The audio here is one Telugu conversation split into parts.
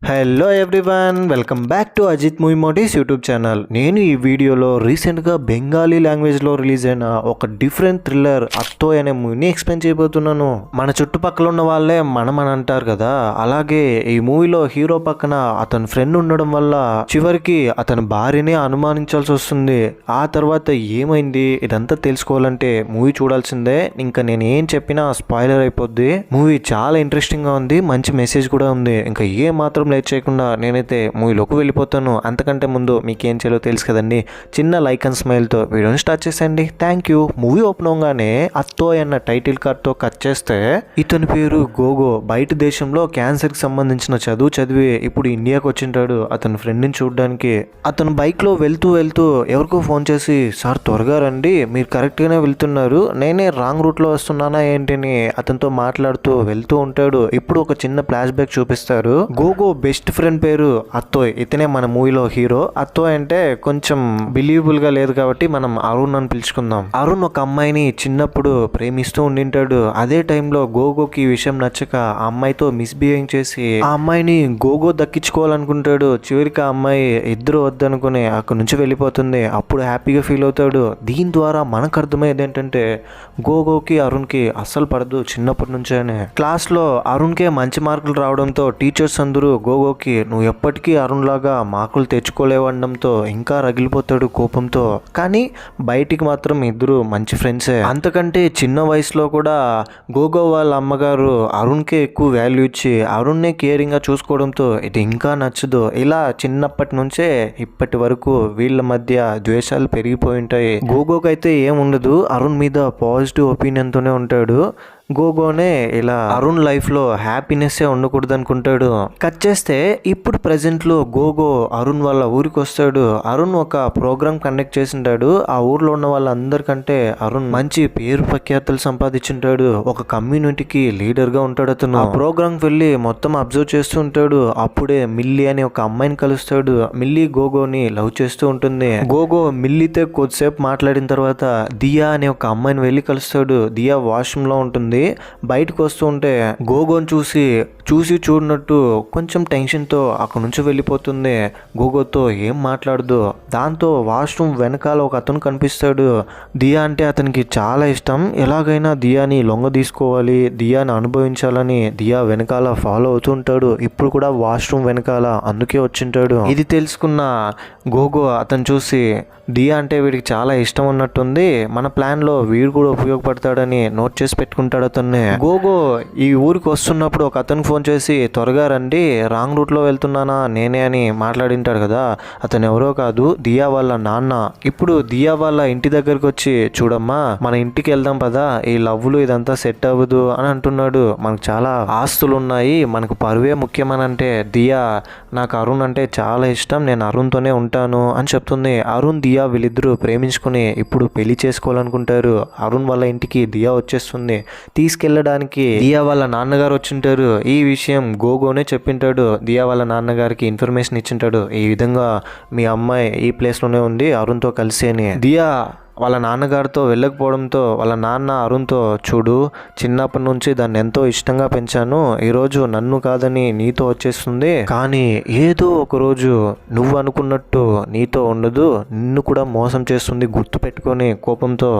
Hello everyone, welcome back to Ajith movie మోటీస్ యూట్యూబ్ ఛానల్. నేను ఈ వీడియోలో రీసెంట్గా బెంగాలీ లాంగ్వేజ్లో రిలీజ్ అయిన ఒక డిఫరెంట్ థ్రిల్లర్ అత్తోయ్ అనే మూవీని ఎక్స్ప్లెయిన్ చేయబోతున్నాను. మన చుట్టుపక్కల ఉన్న వాళ్ళే మనం అని అంటారు కదా, అలాగే ఈ మూవీలో హీరో పక్కన అతని ఫ్రెండ్ ఉండడం వల్ల చివరికి అతని భార్యనే అనుమానించాల్సి వస్తుంది. ఆ తర్వాత ఏమైంది ఇదంతా తెలుసుకోవాలంటే మూవీ చూడాల్సిందే. ఇంకా నేను ఏం చెప్పినా స్పాయిలర్ అయిపోద్ది. మూవీ చాలా ఇంట్రెస్టింగ్గా ఉంది, మంచి మెసేజ్ కూడా ఉంది. ఇంకా ఏ మాత్రం లేట్ చేయకుండా నేనైతే మూవీలోకి వెళ్ళిపోతాను. అంతకంటే ముందు మీకేం చేయాలో తెలుసు కదండి, చిన్న లైక్ అండ్ స్మైల్తో వీడియోని స్టార్ట్ చేసేయండి. Thank you. మూవీ ఓపెన్ అవగానే అత్తోయ్ అన్న టైటిల్ కార్డ్తో కట్ చేస్తే ఇతని పేరు గోగో. బయట దేశంలో క్యాన్సర్కి సంబంధించిన చదువు చదివి ఇప్పుడు ఇండియాకి వచ్చింటాడు అతని ఫ్రెండ్ని చూడడానికి. అతను బైక్లో వెళ్తూ ఎవరికో ఫోన్ చేసి, సార్ త్వరగా రండి, మీరు కరెక్ట్గానే వెళ్తున్నారు, నేనే రాంగ్ రూట్లో వస్తున్నానా ఏంటని అతనితో మాట్లాడుతూ వెళ్తూ ఉంటాడు. ఇప్పుడు ఒక చిన్న ఫ్లాష్ బ్యాక్ చూపిస్తారు. గోగో బెస్ట్ ఫ్రెండ్ పేరు అత్తోయ్. ఇతనే మన మూవీలో హీరో. అత్తోయ్ అంటే కొంచెం బిలీవబుల్ గా లేదు కాబట్టి మనం అరుణ్ అని పిలుచుకుందాం. అరుణ్ ఒక అమ్మాయిని చిన్నప్పుడు ప్రేమిస్తూ ఉండింటాడు. అదే టైంలో గోగోకి ఈ విషయం నచ్చక ఆ అమ్మాయితో మిస్బిహేవింగ్ చేసి ఆ అమ్మాయిని గోగో దక్కించుకోవాలనుకుంటాడు. చివరికి ఆ అమ్మాయి ఇద్దరు వద్దనుకుని అక్కడి నుంచి వెళ్ళిపోతుంది. అప్పుడు హ్యాపీగా ఫీల్ అవుతాడు. దీని ద్వారా మనకు అర్థమయ్యేది ఏంటంటే గోగోకి అరుణ్కి అస్సలు పడదు చిన్నప్పటి నుంచేనే. క్లాస్లో అరుణ్కే మంచి మార్కులు రావడంతో టీచర్స్ అందరూ గోగోకి నువ్వు ఎప్పటికీ అరుణ్ లాగా మార్కులు తెచ్చుకోలేవడంతో ఇంకా రగిలిపోతాడు కోపంతో. కానీ బయటికి మాత్రం ఇద్దరు మంచి ఫ్రెండ్సే. అంతకంటే చిన్న వయసులో కూడా గోగో వాళ్ళ అమ్మగారు అరుణ్కే ఎక్కువ వాల్యూ ఇచ్చి అరుణ్నే కేరింగ్ గా చూసుకోవడంతో ఇది ఇంకా నచ్చదు. ఇలా చిన్నప్పటి నుంచే ఇప్పటి వరకు వీళ్ళ మధ్య ద్వేషాలు పెరిగిపోయి ఉంటాయి. గోగోకి అయితే ఏముండదు, అరుణ్ మీద పాజిటివ్ ఒపీనియన్ తోనే ఉంటాడు. గోగోనే ఇలా అరుణ్ లైఫ్ లో హ్యాపీనెస్ ఉండకూడదు అనుకుంటాడు. కట్ చేస్తే ఇప్పుడు ప్రెసెంట్ లో గోగో అరుణ్ వాళ్ళ ఊరికి వస్తాడు. అరుణ్ ఒక ప్రోగ్రామ్ కండక్ట్ చేసింటాడు. ఆ ఊర్లో ఉన్న వాళ్ళందరికంటే అరుణ్ మంచి పేరు ప్రఖ్యాతులు సంపాదించుంటాడు. ఒక కమ్యూనిటీకి లీడర్ గా ఉంటాడు అతను. ఆ ప్రోగ్రామ్ వెళ్ళి మొత్తం అబ్జర్వ్ చేస్తూ ఉంటాడు. అప్పుడే మిల్లీ అనే ఒక అమ్మాయిని కలుస్తాడు. మిల్లీ గోగోని లవ్ చేస్తూ ఉంటుంది. గోగో మిల్లీతో కొద్దిసేపు మాట్లాడిన తర్వాత దియా అనే ఒక అమ్మాయిని వెళ్ళి కలుస్తాడు. దియా వాష్రూమ్ లో ఉంటుంది. బయటకు వస్తూ ఉంటే గోగోని చూసి చూడనట్టు కొంచెం టెన్షన్తో అక్కడి నుంచి వెళ్ళిపోతుంది. గోగోతో ఏం మాట్లాడదు. దాంతో వాష్రూమ్ వెనకాల ఒక అతను కనిపిస్తాడు. దియా అంటే అతనికి చాలా ఇష్టం. ఎలాగైనా దియాని లొంగ తీసుకోవాలి, దియాని అనుభవించాలని దియా వెనకాల ఫాలో అవుతూ ఉంటాడు. ఇప్పుడు కూడా వాష్రూమ్ వెనకాల అందుకే వచ్చింటాడు. ఇది తెలుసుకున్న గోగో అతను చూసి దియా అంటే వీడికి చాలా ఇష్టం ఉన్నట్టుంది, మన ప్లాన్ లో వీడు కూడా ఉపయోగపడతాడని నోట్ చేసి పెట్టుకుంటాడు అతన్ని. గోగో ఈ ఊరికి వస్తున్నప్పుడు ఒక అతనికి ఫోన్ చేసి త్వరగా రండి, రాంగ్ రూట్ లో వెళ్తున్నానా నేనే అని మాట్లాడింటాడు కదా. అతను ఎవరో కాదు, దియా వాళ్ళ నాన్న. ఇప్పుడు దియా వాళ్ళ ఇంటి దగ్గరకు వచ్చి, చూడమ్మా మన ఇంటికి వెళ్దాం పదా, ఈ లవ్లు ఇదంతా సెట్ అవ్వదు అని అంటున్నాడు. మనకు చాలా ఆస్తులు ఉన్నాయి, మనకు పరువే ముఖ్యమని అంటే దియా నాకు అరుణ్ అంటే చాలా ఇష్టం, నేను అరుణ్తోనే ఉంటాను అని చెప్తుంది. అరుణ్ దియా వీళ్ళిద్దరూ ప్రేమించుకుని ఇప్పుడు పెళ్లి చేసుకోవాలనుకుంటారు. అరుణ్ వాళ్ళ ఇంటికి దియా వచ్చేస్తుంది. తీసుకెళ్ళడానికి దియా వాళ్ళ నాన్నగారు వచ్చింటారు. ఈ విషయం గోగోనే చెప్పింటాడు. దియా వాళ్ళ నాన్నగారికి ఇన్ఫర్మేషన్ ఇచ్చింటాడు, ఈ విధంగా మీ అమ్మాయి ఈ ప్లేస్లోనే ఉంది అరుణ్తో కలిసి అని. దియా వాళ్ళ నాన్నగారితో వెళ్ళకపోవడంతో వాళ్ళ నాన్న అరుణ్తో, చూడు చిన్నప్పటి నుంచి దాన్ని ఎంతో ఇష్టంగా పెంచాను, ఈరోజు నన్ను కాదని నీతో వచ్చేస్తుంది, కానీ ఏదో ఒక రోజు నువ్వు అనుకున్నట్టు నీతో ఉండదు, నిన్ను కూడా మోసం చేస్తుంది గుర్తు పెట్టుకొని కోపంతో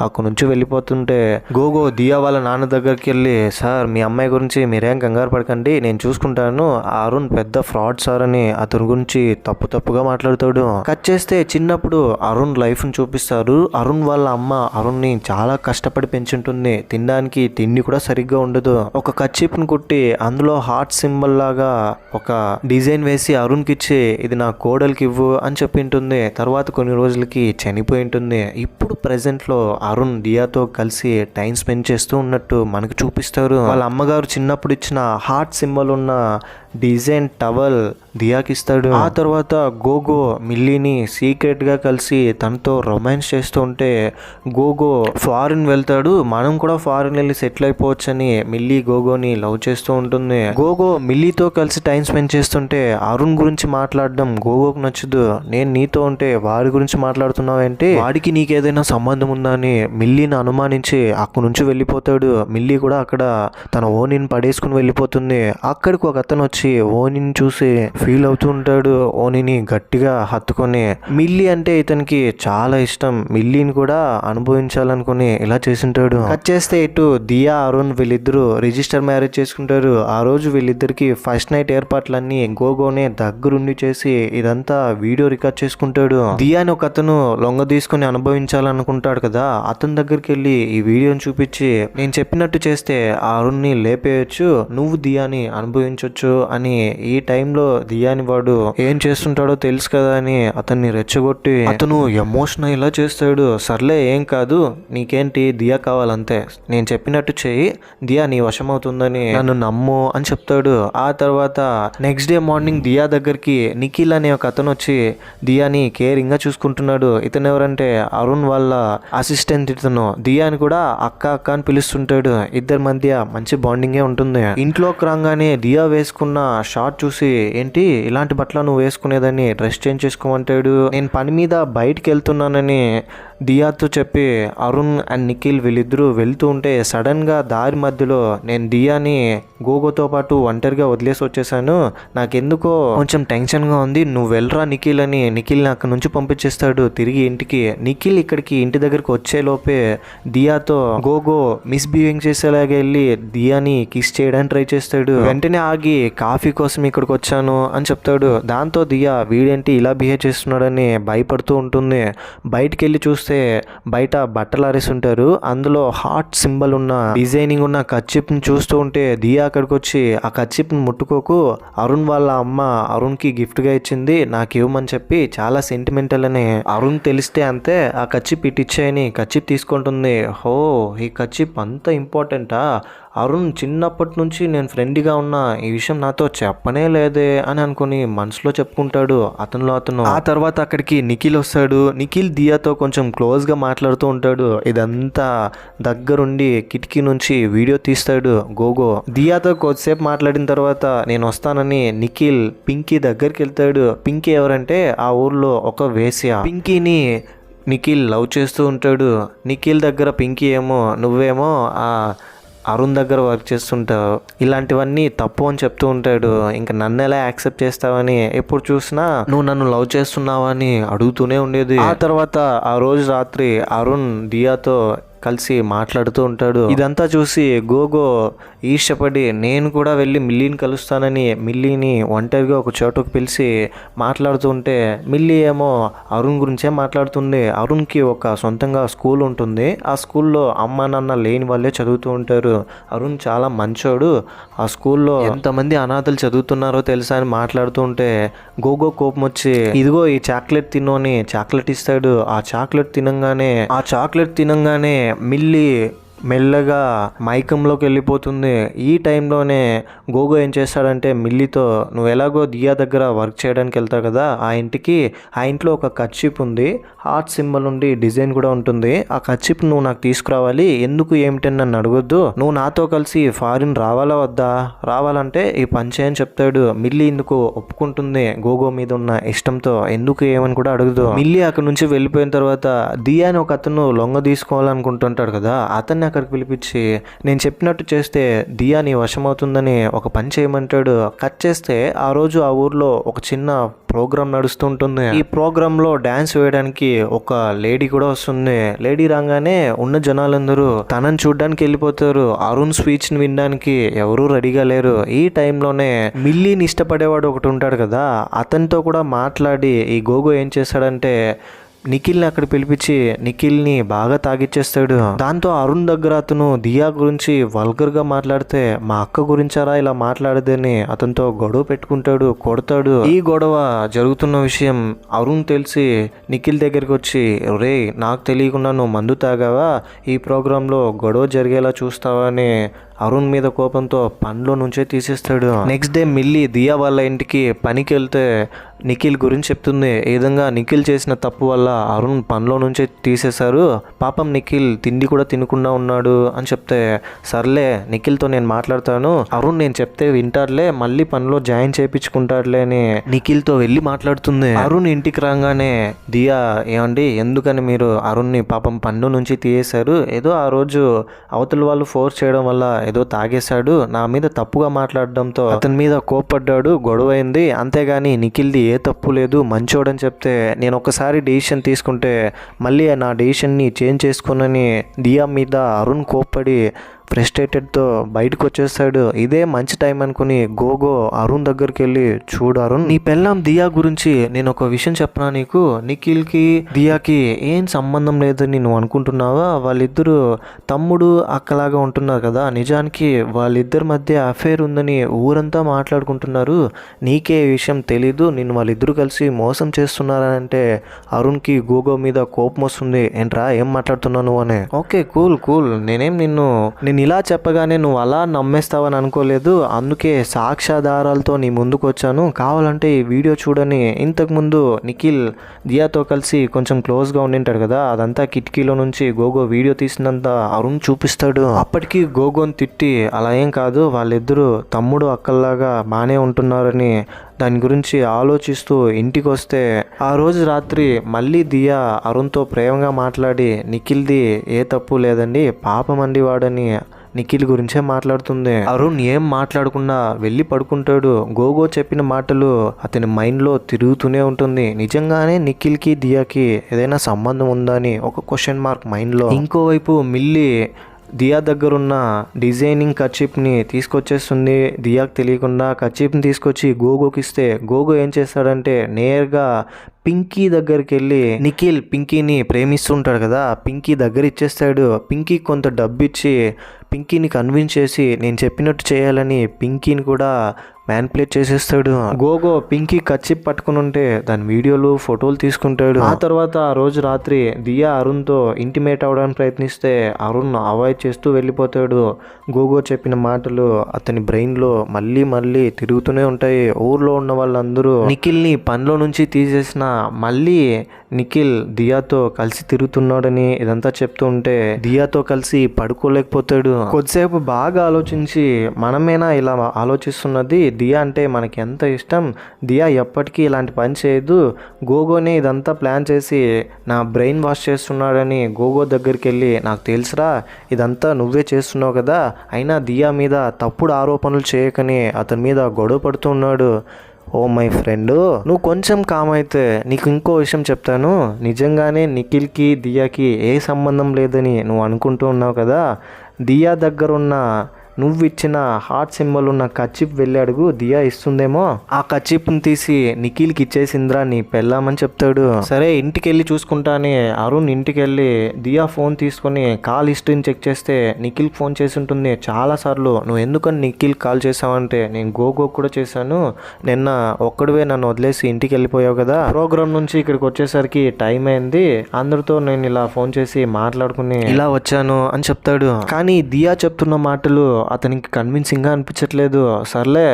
అక్కడి నుంచి వెళ్ళిపోతుంటే గోగో దియా వాళ్ళ నాన్న దగ్గరికి వెళ్ళి, సార్ మీ అమ్మాయి గురించి మీరేం కంగారు పడకండి, నేను చూసుకుంటాను, ఆ అరుణ్ పెద్ద ఫ్రాడ్ సార్ అని అతని గురించి తప్పుగా మాట్లాడుతాడు. కట్ చేస్తే చిన్నప్పుడు అరుణ్ లైఫ్ని చూపిస్తారు. అరుణ్ వాళ్ళ అమ్మ అరుణ్ని చాలా కష్టపడి పెంచుంటుంది. తినడానికి తిండి కూడా సరిగ్గా ఉండదు. ఒక కర్చీప్ని కుట్టి అందులో హార్ట్ సింబల్ లాగా ఒక డిజైన్ వేసి అరుణ్కి ఇచ్చి, ఇది నా కోడలికి ఇవ్వు అని చెప్పింటుంది. తర్వాత కొన్ని రోజులకి చనిపోయి ఉంటుంది. ఇప్పుడు ప్రెసెంట్ లో అరుణ్ దియాతో కలిసి టైం స్పెండ్ చేస్తూ ఉన్నట్టు మనకు చూపిస్తారు. వాళ్ళ అమ్మగారు చిన్నప్పుడు ఇచ్చిన హార్ట్ సింబల్ ఉన్న డిజైన్ టవల్ దియాకి ఇస్తాడు. ఆ తర్వాత గోగో మిల్లీని సీక్రెట్ గా కలిసి తనతో రొమాన్స్ చేస్తూ ఉంటే గోగో ఫారిన్ వెళ్తాడు. మనం కూడా ఫారిన్ వెళ్ళి సెటిల్ అయిపోవచ్చని మిల్లీ గోగోని లవ్ చేస్తూ ఉంటుంది. గోగో మిల్లీతో కలిసి టైం స్పెండ్ చేస్తుంటే అరుణ్ గురించి మాట్లాడడం గోగోకు నచ్చదు. నేను నీతో ఉంటే వాడి గురించి మాట్లాడుతున్నావేంటి, వాడికి నీకేదైనా సంబంధం ఉందా అని మిల్లీని అనుమానించి అక్కడి నుంచి వెళ్ళిపోతాడు. మిల్లీ కూడా అక్కడ తన ఓనిని పడేసుకుని వెళ్ళిపోతుంది. అక్కడికి ఒక అతను వచ్చి వచ్చి ఓనిని చూసి ఫీల్ అవుతూ ఉంటాడు. ఓనిని గట్టిగా హత్తుకొని మిల్లీ అంటే ఇతనికి చాలా ఇష్టం, మిల్లీని కూడా అనుభవించాలనుకుని ఇలా చేసింటాడు. కట్ చేస్తే ఇటు దియా అరుణ్ వీళ్ళిద్దరూ రిజిస్టర్ మ్యారేజ్ చేసుకుంటారు. ఆ రోజు వీళ్ళిద్దరికి ఫస్ట్ నైట్ ఏర్పాట్లన్నీ గోగోనే దగ్గరుండి చేసి ఇదంతా వీడియో రికార్డ్ చేసుకుంటాడు. దియాని ఒక అతను లొంగ తీసుకుని అనుభవించాలనుకుంటాడు కదా, అతని దగ్గరికి వెళ్ళి ఈ వీడియోని చూపించి నేను చెప్పినట్టు చేస్తే ఆ అరుణ్ని లేపేయచ్చు, నువ్వు దియాని అనుభవించవచ్చు అని. ఈ టైంలో దియాని వాడు ఏం చేస్తుంటాడో తెలుసు కదా అని అతన్ని రెచ్చగొట్టి అతను ఎమోషనల్ ఇలా చేస్తాడు. సర్లే ఏం కాదు, నీకేంటి దియా కావాలంతే, నేను చెప్పినట్టు చేయి, దియా నీ వశం అవుతుందని నన్ను నమ్ము అని చెప్తాడు. ఆ తర్వాత నెక్స్ట్ డే మార్నింగ్ దియా దగ్గరికి నిఖిల్ అనే ఒక అతను వచ్చి దియాని కేరింగ్ గా చూసుకుంటున్నాడు. ఇతను ఎవరంటే అరుణ్ వాళ్ళ అసిస్టెంట్. ఇతను దియాని కూడా అక్క అక్క అని పిలుస్తుంటాడు. ఇద్దరి మధ్య మంచి బాండింగే ఉంటుంది. ఇంట్లోకి రాగానే దియా వేసుకున్న షార్ట్ చూసి ఏంటి ఇలాంటి బట్టలు నువ్వు వేసుకునేదని డ్రెస్ చేంజ్ చేసుకోమంటాడు. నేను పని మీద బయటికి వెళ్తున్నానని దియాతో చెప్పి అరుణ్ అండ్ నిఖిల్ వీళ్ళిద్దరూ వెళ్తూ ఉంటే సడన్గా దారి మధ్యలో నేను దియాని గోగోతో పాటు ఒంటరిగా వదిలేసి వచ్చేసాను, నాకెందుకో కొంచెం టెన్షన్గా ఉంది, నువ్వు వెళ్ళరా నిఖిల్ అని నిఖిల్ని అక్కడ నుంచి పంపించేస్తాడు తిరిగి ఇంటికి. నిఖిల్ ఇక్కడికి ఇంటి దగ్గరికి వచ్చేలోపే దియాతో గోగో మిస్బిహేవింగ్ చేసేలాగా వెళ్ళి దియాని కిస్ చేయడానికి ట్రై చేస్తాడు. వెంటనే ఆగి కాఫీ కోసం ఇక్కడికి వచ్చాను అని చెప్తాడు. దాంతో దియా వీడేంటి ఇలా బిహేవ్ చేస్తున్నాడని భయపడుతూ ఉంటుంది. బయటికి వెళ్ళి చూస్తే బయట బట్టలు ఆరేసి ఉంటారు. అందులో హార్ట్ సింబల్ ఉన్న డిజైనింగ్ ఉన్న కర్చీప్ ని చూస్తూ ఉంటే దియా అక్కడికి వచ్చి ఆ కర్చీప్ ని ముట్టుకోకు, అరుణ్ వాళ్ళ అమ్మ అరుణ్ కి గిఫ్ట్ గా ఇచ్చింది, నాకు ఇవ్వమని చెప్పి చాలా సెంటిమెంటల్ అని. అరుణ్ తెలిస్తే అంతే ఆ కర్చీప్ ఇచ్చేయని కర్చీప్ తీసుకుంటుంది. హో ఈ కర్చీప్ అంత ఇంపార్టెంటా, అరుణ్ చిన్నప్పటి నుంచి నేను ఫ్రెండ్గా ఉన్నా, ఈ విషయం నాతో చెప్పనే లేదే అని అనుకుని మనసులో చెప్పుకుంటాడు అతనిలో అతను. ఆ తర్వాత అక్కడికి నిఖిల్ వస్తాడు. నిఖిల్ దియాతో కొంచెం క్లోజ్గా మాట్లాడుతూ ఉంటాడు. ఇదంతా దగ్గరుండి కిటికీ నుంచి వీడియో తీస్తాడు గోగో. దియాతో కొద్దిసేపు మాట్లాడిన తర్వాత నేను వస్తానని నిఖిల్ పింకీ దగ్గరికి వెళ్తాడు. పింకీ ఎవరంటే ఆ ఊర్లో ఒక వేశ్య. పింకీని నిఖిల్ లవ్ చేస్తూ ఉంటాడు. నిఖిల్ దగ్గర పింకీ ఏమో నువ్వేమో ఆ అరుణ్ దగ్గర వర్క్ చేస్తుంటావు, ఇలాంటివన్నీ తప్పు అని చెప్తూ ఉంటాడు. ఇంకా నన్ను ఎలా యాక్సెప్ట్ చేస్తావని, ఎప్పుడు చూసినా నువ్వు నన్ను లవ్ చేస్తున్నావని అడుగుతూనే ఉండేది. ఆ తర్వాత ఆ రోజు రాత్రి అరుణ్ దియాతో కలిసి మాట్లాడుతూ ఉంటాడు. ఇదంతా చూసి గోగో ఈర్ష్యపడి నేను కూడా వెళ్ళి మిల్లీని కలుస్తానని మిల్లీని ఒంటరిగా ఒక చోటుకు పిలిచి మాట్లాడుతూ ఉంటే మిల్లీ ఏమో అరుణ్ గురించే మాట్లాడుతుంది. అరుణ్కి ఒక సొంతంగా స్కూల్ ఉంటుంది. ఆ స్కూల్లో అమ్మ నాన్న లేని వాళ్ళే చదువుతూ ఉంటారు. అరుణ్ చాలా మంచోడు, ఆ స్కూల్లో ఎంతమంది అనాథలు చదువుతున్నారో తెలుసా అని మాట్లాడుతూ ఉంటే గోగో కోపం వచ్చి ఇదిగో ఈ చాక్లెట్ తిను అని చాక్లెట్ ఇస్తాడు. ఆ చాక్లెట్ తినంగానే మిల్లీ మెల్లగా మైకంలోకి వెళ్ళిపోతుంది. ఈ టైంలోనే గోగో ఏం చేస్తాడంటే మిల్లీతో నువ్వు ఎలాగో దియా దగ్గర వర్క్ చేయడానికి వెళ్తావు కదా, ఆ ఇంట్లో ఒక కర్చీప్ ఉంది, హార్ట్ సింబల్ ఉండి డిజైన్ కూడా ఉంటుంది, ఆ కర్చీప్ నువ్వు నాకు తీసుకురావాలి, ఎందుకు ఏమిటని నన్ను అడగొద్దు, నువ్వు నాతో కలిసి ఫారిన్ రావాలా వద్దా, రావాలంటే ఈ పని చేయని చెప్తాడు. మిల్లీ ఇందుకు ఒప్పుకుంటుంది గోగో మీద ఉన్న ఇష్టంతో, ఎందుకు ఏమని కూడా అడగదు. మిల్లీ అక్కడ నుంచి వెళ్ళిపోయిన తర్వాత దియాని ఒక అతను లొంగ తీసుకోవాలనుకుంటుంటాడు కదా, అతన్ని అక్కడికి పిలిపించి నేను చెప్పినట్టు చేస్తే దియా నీ వశమవుతుందని ఒక పని చేయమంటాడు. కట్ చేస్తే ఆ రోజు ఆ ఊర్లో ఒక చిన్న ప్రోగ్రామ్ నడుస్తుంటుంది. ఈ ప్రోగ్రామ్ లో డాన్స్ వేయడానికి ఒక లేడీ కూడా వస్తుంది. లేడీ రాగానే ఉన్న జనాలందరూ తనని చూడడానికి వెళ్ళిపోతారు. అరుణ్ స్పీచ్ ని వినడానికి ఎవరూ రెడీగా లేరు. ఈ టైంలోనే మిల్లీని ఇష్టపడేవాడు ఒకటి ఉంటాడు కదా, అతనితో కూడా మాట్లాడి ఈ గోగో ఏం చేస్తాడంటే నిఖిల్ని అక్కడ పిలిపించి నిఖిల్ని బాగా తాగిచ్చేస్తాడు. దాంతో అరుణ్ దగ్గర అతను దియా గురించి వల్గర్గా మాట్లాడితే మా అక్క గురించారా ఇలా మాట్లాడదని అతనితో గొడవ పెట్టుకుంటాడు, కొడతాడు. ఈ గొడవ జరుగుతున్న విషయం అరుణ్ తెలిసి నిఖిల్ దగ్గరికి వచ్చి రే నాకు తెలియకుండా నువ్వు మందు తాగావా, ఈ ప్రోగ్రాంలో గొడవ జరిగేలా చూస్తావా అని అరుణ్ మీద కోపంతో పనిలో నుంచే తీసేస్తాడు. నెక్స్ట్ డే మిల్లీ దియా వాళ్ళ ఇంటికి పనికి వెళ్తే నిఖిల్ గురించి చెప్తుంది. ఈ విధంగా నిఖిల్ చేసిన తప్పు వల్ల అరుణ్ పనిలో నుంచే తీసేశారు, పాపం నిఖిల్ తిండి కూడా తినకుండా ఉన్నాడు అని చెప్తే సర్లే నిఖిల్తో నేను మాట్లాడతాను, అరుణ్ నేను చెప్తే వింటాడులే, మళ్ళీ పనిలో జాయిన్ చేయించుకుంటాడులే అని నిఖిల్తో వెళ్ళి మాట్లాడుతుంది. అరుణ్ ఇంటికి రాగానే దియా ఏమండి ఎందుకని మీరు అరుణ్ని పాపం పన్ను నుంచి తీసేశారు, ఏదో ఆ రోజు అవతల వాళ్ళు ఫోర్స్ చేయడం వల్ల ఏదో తాగేశాడు, నా మీద తప్పుగా మాట్లాడడంతో అతని మీద కోప్పడ్డాడు, గొడవైంది, అంతేగాని నిఖిల్ది ఏ తప్పు లేదు, మంచోడని చెప్తే నేను ఒకసారి డెసిషన్ తీసుకుంటే మళ్ళీ నా డెసిషన్ని చేంజ్ చేసుకోనని దియా మీద అరుణ్ కోప్పడి ఫ్రస్ట్రేటెడ్తో బయటకు వచ్చేస్తాడు. ఇదే మంచి టైం అనుకుని గోగో అరుణ్ దగ్గరికి వెళ్ళి, చూడు అరుణ్, నీ పెళ్ళాం దియా గురించి నేను ఒక విషయం చెప్పనా నీకు, నిఖిల్కి దియాకి ఏం సంబంధం లేదని నువ్వు అనుకుంటున్నావా? వాళ్ళిద్దరూ తమ్ముడు అక్కలాగా ఉంటున్నారు కదా, నిజానికి వాళ్ళిద్దరి మధ్య అఫేర్ ఉందని ఊరంతా మాట్లాడుకుంటున్నారు. నీకే ఈ విషయం తెలీదు, నిన్ను వాళ్ళిద్దరూ కలిసి మోసం చేస్తున్నారంటే అరుణ్కి గోగో మీద కోపం వస్తుంది. ఏంట్రా ఏం మాట్లాడుతున్నావు అని. ఓకే కూల్ కూల్, నేను ఇలా చెప్పగానే నువ్వు అలా నమ్మేస్తావని అనుకోలేదు, అందుకే సాక్ష్యాధారాలతో నీ ముందుకు వచ్చాను. కావాలంటే ఈ వీడియో చూడని. ఇంతకుముందు నిఖిల్ దియాతో కలిసి కొంచెం క్లోజ్గా ఉండింటాడు కదా, అదంతా కిటికీలో నుంచి గోగో వీడియో తీసినంత అరుణ్ చూపిస్తాడు. అప్పటికి గోగోని తిట్టి, అలా ఏం కాదు, వాళ్ళిద్దరూ తమ్ముడు అక్కల్లాగా బాగానే ఉంటున్నారని దాని గురించి ఆలోచిస్తూ ఇంటికి వస్తే ఆ రోజు రాత్రి మళ్ళీ దియా అరుణ్తో ప్రేమగా మాట్లాడి, నిఖిల్ది ఏ తప్పు లేదండి, పాపమండి వాడని నిఖిల్ గురించే మాట్లాడుతుంది. అరుణ్ ఏం మాట్లాడకుండా వెళ్ళి పడుకుంటాడు. గోగో చెప్పిన మాటలు అతని మైండ్లో తిరుగుతూనే ఉంటుంది. నిజంగానే నిఖిల్కి దియాకి ఏదైనా సంబంధం ఉందా అని ఒక క్వశ్చన్ మార్క్ మైండ్లో. ఇంకోవైపు మిల్లీ దియా దగ్గరున్న డిజైనింగ్ కర్చీప్ని తీసుకొచ్చేస్తుంది. దియాకి తెలియకుండా కర్చీప్ని తీసుకొచ్చి గోగోకి ఇస్తే గోగో ఏం చేస్తాడంటే నేరుగా పింకీ దగ్గరికి వెళ్ళి, నిఖిల్ పింకీని ప్రేమిస్తుంటాడు కదా, పింకీ దగ్గర ఇచ్చేస్తాడు. పింకీ కొంత డబ్బు ఇచ్చి పింకీని కన్విన్స్ చేసి నేను చెప్పినట్టు చేయాలని పింకీని కూడా మ్యాన్ప్లేట్ చేసేస్తాడు. గోగో పింకీ కర్చీప్ పట్టుకుని ఉంటే దాని వీడియోలు ఫోటోలు తీసుకుంటాడు. ఆ తర్వాత ఆ రోజు రాత్రి దియా అరుణ్తో ఇంటిమేట్ అవ్వడానికి ప్రయత్నిస్తే అరుణ్ అవాయిడ్ చేస్తూ వెళ్ళిపోతాడు. గోగో చెప్పిన మాటలు అతని బ్రెయిన్లో మళ్ళీ మళ్ళీ తిరుగుతూనే ఉంటాయి. ఊర్లో ఉన్న వాళ్ళందరూ నిఖిల్ని పనిలో నుంచి తీసేసిన మళ్ళీ నిఖిల్ దియాతో కలిసి తిరుగుతున్నాడని ఇదంతా చెప్తూ ఉంటే దియాతో కలిసి పడుకోలేకపోతాడు. కొద్దిసేపు బాగా ఆలోచించి, మనమేనా ఇలా ఆలోచిస్తున్నది, దియా అంటే మనకి ఎంత ఇష్టం, దియా ఎప్పటికీ ఇలాంటి పని చేయదు, గోగోనే ఇదంతా ప్లాన్ చేసి నా బ్రెయిన్ వాష్ చేస్తున్నాడని గోగో దగ్గరికి వెళ్ళి, నాకు తెలుసురా ఇదంతా నువ్వే చేస్తున్నావు కదా, అయినా దియా మీద తప్పుడు ఆరోపణలు చేయకని అతని మీద గొడవ పడుతూ ఉన్నాడు. ఓ మై ఫ్రెండ్, నువ్వు కొంచెం కామ్ అయితే నీకు ఇంకో విషయం చెప్తాను. నిజంగానే నిఖిల్కి దియాకి ఏ సంబంధం లేదని నువ్వు అనుకుంటూ ఉన్నావు కదా, దియా దగ్గర ఉన్న నువ్వు ఇచ్చిన హార్ట్ సింబల్ ఉన్న కర్చీప్ వెళ్ళి అడుగు, దియా ఇస్తుందేమో. ఆ కర్చీప్ని తీసి నిఖిల్కి ఇచ్చేసింద్రా నీ పెళ్ళామని చెప్తాడు. సరే ఇంటికి వెళ్ళి చూసుకుంటానే అరుణ్ ఇంటికి వెళ్ళి దియా ఫోన్ తీసుకొని కాల్ హిస్టరీని చెక్ చేస్తే నిఖిల్కి ఫోన్ చేసి ఉంటుంది చాలాసార్లు. నువ్వు ఎందుకని నిఖిల్ కాల్ చేసావంటే, నేను గోగో కూడా చేశాను, నిన్న ఒక్కడివే నన్ను వదిలేసి ఇంటికి వెళ్ళిపోయావు కదా, ప్రోగ్రామ్ నుంచి ఇక్కడికి వచ్చేసరికి టైం అయింది, అందరితో నేను ఇలా ఫోన్ చేసి మాట్లాడుకుని ఇలా వచ్చాను అని చెప్తాడు. కానీ దియా చెప్తున్న మాటలు అతనికి కన్విన్సింగ్గా అనిపించట్లేదు. సర్లే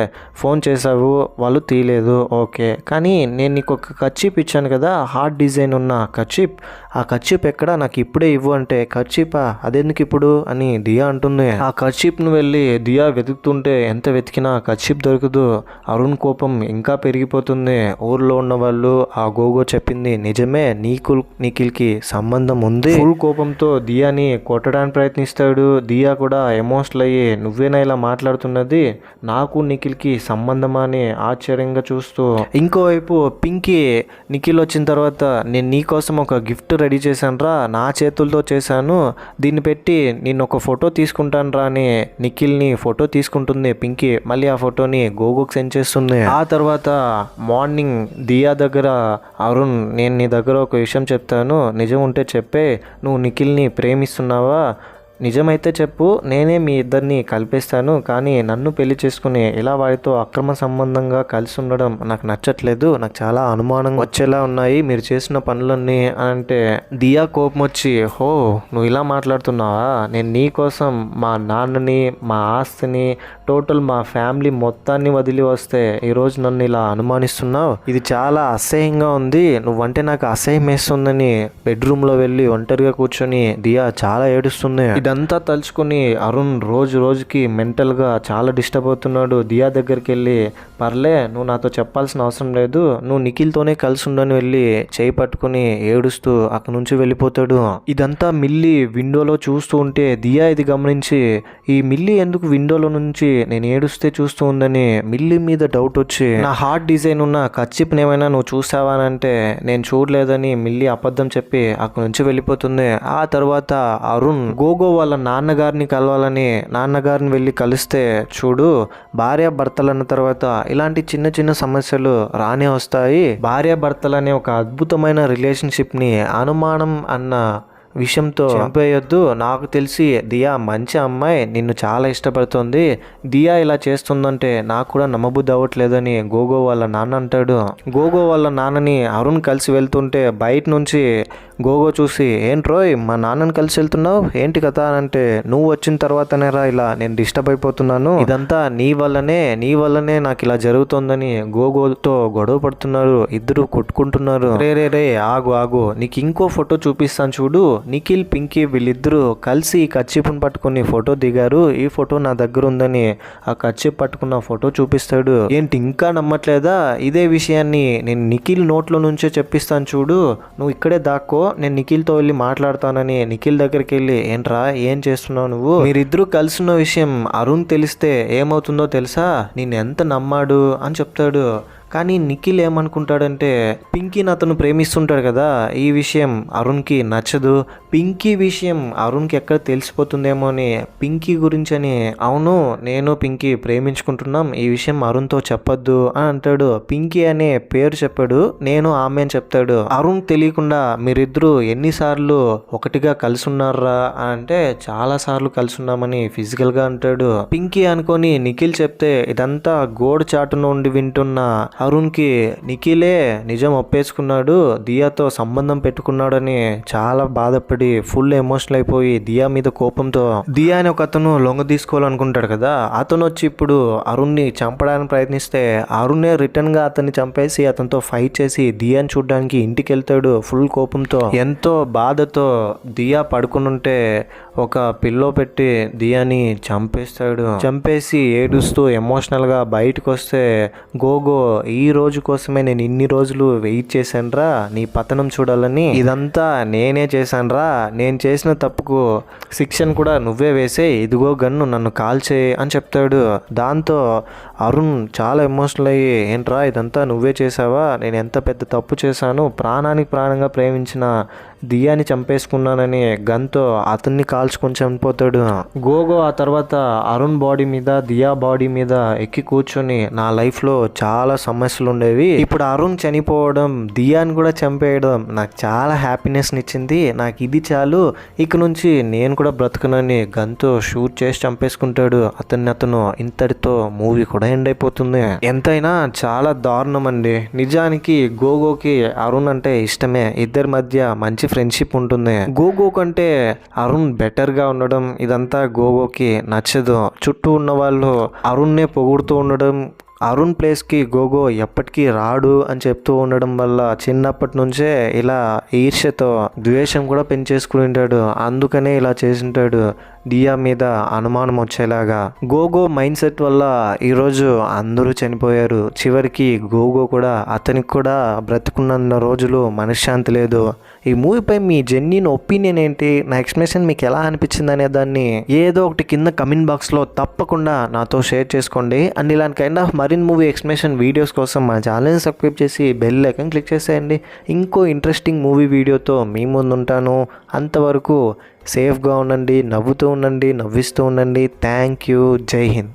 ఫోన్ చేసావు, వాళ్ళు తీయలేదు, ఓకే, కానీ నేను నీకు ఒక కర్చీప్ ఇచ్చాను కదా, హార్ట్ డిజైన్ ఉన్న కర్చీప్, ఆ కర్చీప్ ఎక్కడ, నాకు ఇప్పుడే ఇవ్వు అంటే, కర్చీపా అదెందుకు ఇప్పుడు అని దియా అంటుంది. ఆ కర్చీప్ను వెళ్ళి దియా వెతుకుతుంటే ఎంత వెతికినా కర్చీప్ దొరకదు. అరుణ్ కోపం ఇంకా పెరిగిపోతుంది. ఊర్లో ఉన్న వాళ్ళు ఆ గోగో చెప్పింది నిజమే, నిఖిల్కి సంబంధం ఉంది. ఫుల్ కోపంతో దియాని కొట్టడానికి ప్రయత్నిస్తాడు. దియా కూడా ఎమోషనల్ అయ్యి, నువ్వేనా ఇలా మాట్లాడుతున్నది, నాకు నిఖిల్కి సంబంధమా అని ఆశ్చర్యంగా చూస్తూ. ఇంకోవైపు పింకీ నిఖిల్ వచ్చిన తర్వాత, నేను నీకోసం ఒక గిఫ్ట్ రెడీ చేశాను రా, నా చేతులతో చేశాను, దీన్ని పెట్టి నేను ఒక ఫోటో తీసుకుంటాను రా అని నిఖిల్ని ఫోటో తీసుకుంటుంది పింకీ. మళ్ళీ ఆ ఫోటోని గోగోకి సెండ్ చేస్తుంది. ఆ తర్వాత మార్నింగ్ దియా దగ్గర అరుణ్, నేను నీ దగ్గర ఒక విషయం చెప్తాను, నిజం ఉంటే చెప్పే, నువ్వు నిఖిల్ని ప్రేమిస్తున్నావా, నిజమైతే చెప్పు, నేనే మీ ఇద్దరిని కలిపేస్తాను, కానీ నన్ను పెళ్లి చేసుకుని ఇలా వాడితో అక్రమ సంబంధంగా కలిసి ఉండడం నాకు నచ్చట్లేదు, నాకు చాలా అనుమానం వచ్చేలా ఉన్నాయి మీరు చేసిన పనులన్నీ అంటే దియా కోపం వచ్చి, హో నువ్వు ఇలా మాట్లాడుతున్నావా, నేను నీ కోసం మా నాన్నని, మా ఆస్తిని, టోటల్ మా ఫ్యామిలీ మొత్తాన్ని వదిలి వస్తే ఈరోజు నన్ను ఇలా అనుమానిస్తున్నావు, ఇది చాలా అసహ్యంగా ఉంది, నువ్వంటే నాకు అసహ్యం వేస్తుందని బెడ్రూమ్లో వెళ్ళి ఒంటరిగా కూర్చొని దియా చాలా ఏడుస్తుంది. ఇదంతా తలుచుకుని అరుణ్ రోజు రోజుకి మెంటల్గా చాలా డిస్టర్బ్ అవుతున్నాడు. దియా దగ్గరికి వెళ్ళి, పర్లే నువ్వు నాతో చెప్పాల్సిన అవసరం లేదు, నువ్వు నిఖిల్తోనే కలిసి ఉండని వెళ్ళి చేయి పట్టుకుని ఏడుస్తూ అక్కడి నుంచి వెళ్ళిపోతాడు. ఇదంతా మిల్లీ విండోలో చూస్తూ ఉంటే దియా ఇది గమనించి, ఈ మిల్లీ ఎందుకు విండోలో నుంచి నేను ఏడుస్తే చూస్తూ ఉందని మిల్లీ మీద డౌట్ వచ్చి, నా హార్ట్ డిజైన్ ఉన్న కచ్చిప్ని ఏమైనా నువ్వు చూసావా అని అంటే, నేను చూడలేదని మిల్లీ అబద్ధం చెప్పి అక్కడి నుంచి వెళ్ళిపోతుంది. ఆ తర్వాత అరుణ్ గోగో వాళ్ళ నాన్నగారిని కలవాలని నాన్నగారిని వెళ్ళి కలిస్తే, చూడు భార్యాభర్తలు అన్న తర్వాత ఇలాంటి చిన్న చిన్న సమస్యలు రానే వస్తాయి. భార్యాభర్తలు అనే ఒక అద్భుతమైన రిలేషన్షిప్ ని అనుమానం అన్న విషయంతో చంపేయొద్దు. నాకు తెలిసి దియా మంచి అమ్మాయి, నిన్ను చాలా ఇష్టపడుతుంది. దియా ఇలా చేస్తుందంటే నాకు కూడా నమ్మబుద్ధి అవ్వట్లేదని గోగో వాళ్ళ నాన్న అంటాడు. గోగో వాళ్ళ నాన్నని అరుణ్ కలిసి వెళ్తుంటే బయట నుంచి గోగో చూసి, ఏంట్రోయ్ మా నాన్నని కలిసి వెళ్తున్నావు ఏంటి కదా అని అంటే, నువ్వు వచ్చిన తర్వాతనేరా ఇలా నేను డిస్టర్బ్ అయిపోతున్నాను, ఇదంతా నీ వల్లనే నాకు ఇలా జరుగుతోందని గోగోతో గొడవ పడుతున్నారు. ఇద్దరు కొట్టుకుంటున్నారు. రే ఆగు, నీకు ఇంకో ఫోటో చూపిస్తాను చూడు. నిఖిల్ పింకీ వీళ్ళిద్దరూ కలిసి కర్చీఫ్ని పట్టుకుని ఫోటో దిగారు. ఈ ఫోటో నా దగ్గర ఉందని ఆ కర్చీఫ్ పట్టుకున్న ఫోటో చూపిస్తాడు. ఏంటి ఇంకా నమ్మట్లేదా? ఇదే విషయాన్ని నేను నిఖిల్ నోట్లో నుంచే చెప్పిస్తాను చూడు, నువ్వు ఇక్కడే దాక్కో, నేను నిఖిల్తో వెళ్ళి మాట్లాడతానని నిఖిల్ దగ్గరికి వెళ్ళి, ఏంట్రా ఏం చేస్తున్నావు నువ్వు, మీరిద్దరూ కలిసిన విషయం అరుణ్ తెలిస్తే ఏమవుతుందో తెలుసా, నేను ఎంత నమ్మాడు అని చెప్తాడు. కానీ నిఖిల్ ఏమనుకుంటాడంటే, పింకీని అతను ప్రేమిస్తుంటాడు కదా, ఈ విషయం అరుణ్కి నచ్చదు. పింకీ విషయం అరుణ్కి ఎక్కడ తెలిసిపోతుందేమో అని పింకీ గురించి అని, అవును నేను పింకీ ప్రేమించుకుంటున్నాం, ఈ విషయం అరుణ్తో చెప్పొద్దు అని అంటాడు. పింకీ అనే పేరు చెప్పాడు, నేను ఆమె అని చెప్తాడు. అరుణ్ తెలియకుండా మీరిద్దరూ ఎన్నిసార్లు ఒకటిగా కలిసి ఉన్నారా అంటే, చాలా సార్లు కలిసి ఉన్నామని ఫిజికల్గా అంటాడు. పింకీ అనుకొని నిఖిల్ చెప్తే ఇదంతా గోడు చాటున ఉండి వింటున్న అరుణ్కి నిఖిలే నిజం ఒప్పేసుకున్నాడు, దియాతో సంబంధం పెట్టుకున్నాడని చాలా బాధపడి ఫుల్ ఎమోషనల్ అయిపోయి దియా మీద కోపంతో, దియా అని ఒక అతను లొంగ తీసుకోవాలనుకుంటాడు కదా, అతను వచ్చి ఇప్పుడు అరుణ్ని చంపడానికి ప్రయత్నిస్తే అరుణే రిటర్న్గా అతన్ని చంపేసి అతనితో ఫైట్ చేసి దియాని చూడడానికి ఇంటికి వెళ్తాడు ఫుల్ కోపంతో. ఎంతో బాధతో దియా పడుకుని ఉంటే ఒక పిల్లో పెట్టి దియాని చంపేస్తాడు. చంపేసి ఏడుస్తూ ఎమోషనల్గా బయటకు వస్తే, గోగో ఈ రోజు కోసమే నేను ఇన్ని రోజులు వెయిట్ చేశానురా నీ పతనం చూడాలని, ఇదంతా నేనే చేశానురా, నేను చేసిన తప్పుకు శిక్షను కూడా నువ్వే వేసే, ఇదిగో గన్ను నన్ను కాల్చేయి అని చెప్తాడు. దాంతో అరుణ్ చాలా ఎమోషనల్ అయ్యి, ఏంట్రా ఇదంతా నువ్వే చేసావా, నేను ఎంత పెద్ద తప్పు చేశాను, ప్రాణానికి ప్రాణంగా ప్రేమించిన దియాని చంపేసుకున్నానని గన్తో అతన్ని కాల్చుకొని చనిపోతాడు. గోగో ఆ తర్వాత అరుణ్ బాడీ మీద దియా బాడీ మీద ఎక్కి కూర్చొని, నా లైఫ్లో చాలా సమస్యలు ఉండేవి, ఇప్పుడు అరుణ్ చనిపోవడం దియాని కూడా చంపేయడం నాకు చాలా హ్యాపీనెస్ని ఇచ్చింది, నాకు ఇది చాలు, ఇక నుంచి నేను కూడా బ్రతకనని గన్తో షూట్ చేసి చంపేసుకుంటాడు అతను. ఇంతటితో మూవీ కూడా ఎండ్ అయిపోతుంది. ఎంతైనా చాలా దారుణం అండి. నిజానికి గోగోకి అరుణ్ అంటే ఇష్టమే, ఇద్దరి మధ్య మంచి ఫ్రెండ్షిప్ ఉంటుంది. గోగో కంటే అరుణ్ బెటర్గా ఉండడం ఇదంతా గోగోకి నచ్చదు. చుట్టూ ఉన్న వాళ్ళు అరుణ్నే పొగుడుతూ ఉండడం, అరుణ్ ప్లేస్కి గోగో ఎప్పటికీ రాడు అని చెప్తూ ఉండడం వల్ల చిన్నప్పటి నుంచే ఇలా ఈర్ష్యతో ద్వేషం కూడా పెంచేసుకుని ఉంటాడు. అందుకనే ఇలా చేసింటాడు, దియా మీద అనుమానం వచ్చేలాగా. గోగో మైండ్ సెట్ వల్ల ఈరోజు అందరూ చనిపోయారు. చివరికి గోగో కూడా, అతనికి కూడా బ్రతుకున్న రోజులు మనశ్శాంతి లేదు. ఈ మూవీపై మీ జెన్యున్ ఒపీనియన్ ఏంటి, నా ఎక్స్ప్లెనేషన్ మీకు ఎలా అనిపించింది అనే దాన్ని ఏదో ఒకటి కింద కమెంట్ బాక్స్లో తప్పకుండా నాతో షేర్ చేసుకోండి. అండ్ ఇలాంటి కైండ్ ఆఫ్ మరిన్ని మూవీ ఎక్స్ప్లెనేషన్ వీడియోస్ కోసం మా ఛానల్ని సబ్స్క్రైబ్ చేసి బెల్ ఐకాన్ క్లిక్ చేసేయండి. ఇంకో ఇంట్రెస్టింగ్ మూవీ వీడియోతో మీ ముందు ఉంటాను. అంతవరకు సేఫ్గా ఉండండి, నవ్వుతూ ఉండండి, నవ్విస్తూ ఉండండి. Thank you. జై హింద్.